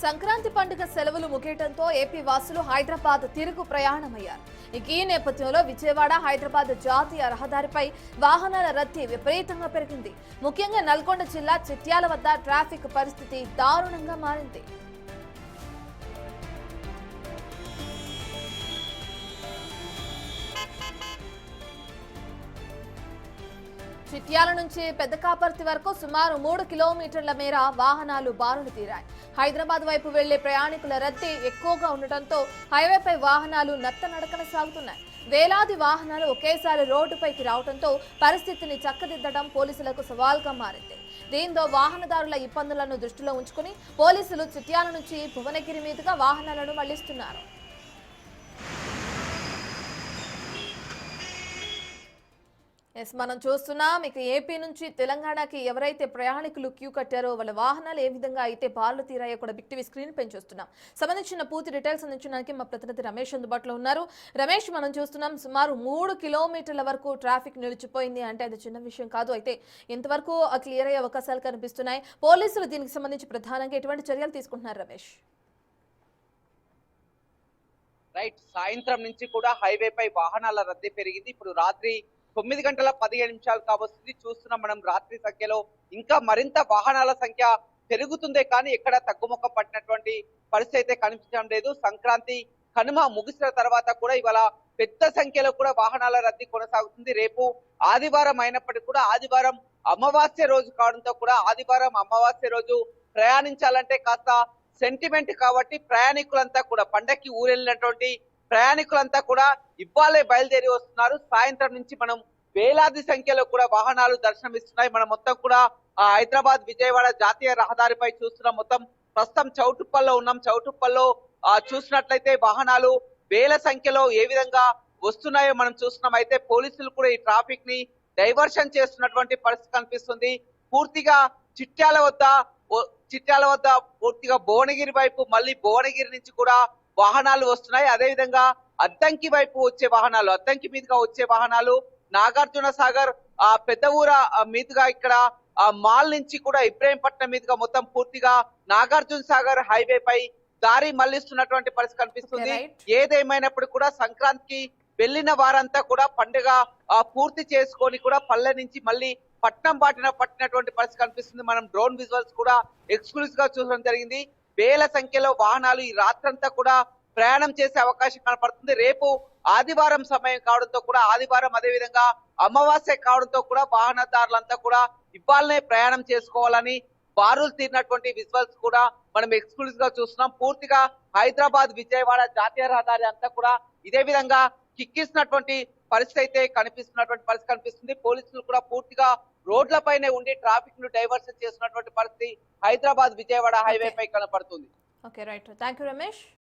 సంక్రాంతి పండుగ సెలవులు ముగియటంతో ఏపీ వాసులు హైదరాబాద్ తిరుగు ప్రయాణమయ్యారు. ఈ నేపథ్యంలో విజయవాడ హైదరాబాద్ జాతీయ రహదారిపై వాహనాల రద్దీ విపరీతంగా పెరిగింది. ముఖ్యంగా నల్గొండ జిల్లా చిట్యాల వద్ద ట్రాఫిక్ పరిస్థితి దారుణంగా మారింది. చిట్యాల నుంచి పెద్దకాపర్తి వరకు సుమారు 3 కిలోమీటర్ల మేర వాహనాలు బారులు తీరాయి. హైదరాబాద్ వైపు వెళ్లే ప్రయాణికుల రద్దీ ఎక్కువగా ఉండటంతో హైవేపై వాహనాలు నత్తనడకన సాగుతున్నాయి. వేలాది వాహనాలు ఒకేసారి రోడ్డుపైకి రావడంతో పరిస్థితిని చక్కదిద్దడం పోలీసులకు సవాల్గా మారింది. దీంతో వాహనదారుల ఇబ్బందులను దృష్టిలో ఉంచుకుని పోలీసులు చిట్యాల నుంచి భువనగిరి మీదుగా వాహనాలను మళ్లిస్తున్నారు. మనం చూస్తున్నాం. ఇక ఏపీ నుంచి తెలంగాణకి ఎవరైతే ప్రయాణికులు క్యూ కట్టారో వాళ్ళ వాహనాలు ఏ విధంగా అయితే బార్లు తీరాయో కూడా బిగ్ టీవీ స్క్రీన్ పై చూస్తున్నాం. సంబంధించిన పూర్తి డీటెయిల్స్ అందించడానికి మా ప్రతినిధి రమేష్ అందుబాటులో ఉన్నారు. రమేష్, మనం చూస్తున్నాం సుమారు 3 కిలోమీటర్ల వరకు ట్రాఫిక్ నిలిచిపోయింది అంటే అది చిన్న విషయం కాదు. అయితే ఎంతవరకు క్లియర్ అయ్యే అవకాశాలు కనిపిస్తున్నాయి? పోలీసులు దీనికి సంబంధించి ప్రధానంగా ఎటువంటి చర్యలు తీసుకుంటున్నారు రమేష్? రైట్, సాయంత్రం నుంచి కూడా హైవేపై వాహనాల రద్దీ పెరిగింది. ఇప్పుడు రాత్రి 9 గంటల 15 నిమిషాలు కావస్తుంది. చూస్తున్నాం మనం రాత్రి సంఖ్యలో ఇంకా మరింత వాహనాల సంఖ్య పెరుగుతుందే కానీ ఎక్కడ తగ్గుముఖం పట్టినటువంటి పరిస్థితి అయితే కనిపించడం లేదు. సంక్రాంతి కనుమ ముగిసిన తర్వాత కూడా ఇవాళ పెద్ద సంఖ్యలో కూడా వాహనాల రద్దీ కొనసాగుతుంది. రేపు ఆదివారం అయినప్పటికీ కూడా ఆదివారం అమావాస్య రోజు కావడంతో కూడా ఆదివారం అమావాస్య రోజు ప్రయాణించాలంటే కాస్త సెంటిమెంట్ కాబట్టి ప్రయాణికులంతా కూడా పండక్కి ఊరెళ్ళినటువంటి ప్రయాణికులంతా కూడా ఇవ్వాలే బయలుదేరి వస్తున్నారు. సాయంత్రం నుంచి మనం వేలాది సంఖ్యలో కూడా వాహనాలు దర్శనమిస్తున్నాయి. మనం మొత్తం కూడా హైదరాబాద్ విజయవాడ జాతీయ రహదారిపై చూస్తున్నాం. మొత్తం ప్రస్తుతం చౌటుప్పల్లో ఉన్నాం. చౌటుప్పల్లో చూసినట్లయితే వాహనాలు వేల సంఖ్యలో ఏ విధంగా వస్తున్నాయో మనం చూస్తున్నాం. అయితే పోలీసులు కూడా ఈ ట్రాఫిక్ ని డైవర్షన్ చేస్తున్నటువంటి పరిస్థితి కనిపిస్తుంది. పూర్తిగా చిట్యాల వద్ద పూర్తిగా భువనగిరి వైపు, మళ్ళీ భువనగిరి నుంచి కూడా వాహనాలు వస్తున్నాయి. అదే విధంగా అద్దంకి వైపు వచ్చే వాహనాలు, అద్దంకి మీదుగా వచ్చే వాహనాలు నాగార్జున సాగర్ పెద్ద ఊర మీదుగా ఇక్కడ మాల్ నుంచి కూడా ఇబ్రహీంపట్నం మీదుగా మొత్తం పూర్తిగా నాగార్జున సాగర్ హైవే పై దారి మళ్లిస్తున్నటువంటి పరిస్థితి కనిపిస్తుంది. ఏదేమైనప్పుడు కూడా సంక్రాంతికి వెళ్లిన వారంతా కూడా పండుగ పూర్తి చేసుకొని కూడా పల్లె నుంచి మళ్ళీ పట్నం పట్టినటువంటి పరిస్థితి కనిపిస్తుంది. మనం డ్రోన్ విజువల్స్ కూడా ఎక్స్క్లూజివ్ గా చూడడం జరిగింది. వేల సంఖ్యలో వాహనాలు ఈ రాత్రంతా కూడా ప్రయాణం చేసే అవకాశం కనపడుతుంది. రేపు ఆదివారం సమయం కావడంతో కూడా ఆదివారం అదే విధంగా అమావాస్య కావడంతో కూడా వాహనదారులంతా కూడా ఇవ్వాలనే ప్రయాణం చేసుకోవాలని బారులు తీరినటువంటి విజువల్స్ కూడా మనం ఎక్స్క్లూజివ్ గా చూస్తున్నాం. పూర్తిగా హైదరాబాద్ విజయవాడ జాతీయ రహదారి అంతా కూడా ఇదే విధంగా కిక్కిస్తున్నటువంటి పరిస్థితి అయితే కనిపిస్తుంది. పోలీసులు కూడా పూర్తిగా రోడ్లపైనే ఉండి ట్రాఫిక్ ను డైవర్షన్ చేస్తున్నటువంటి పరిస్థితి హైదరాబాద్ విజయవాడ హైవే పై కనపడుతుంది. Okay, right. థాంక్యూ రమేష్.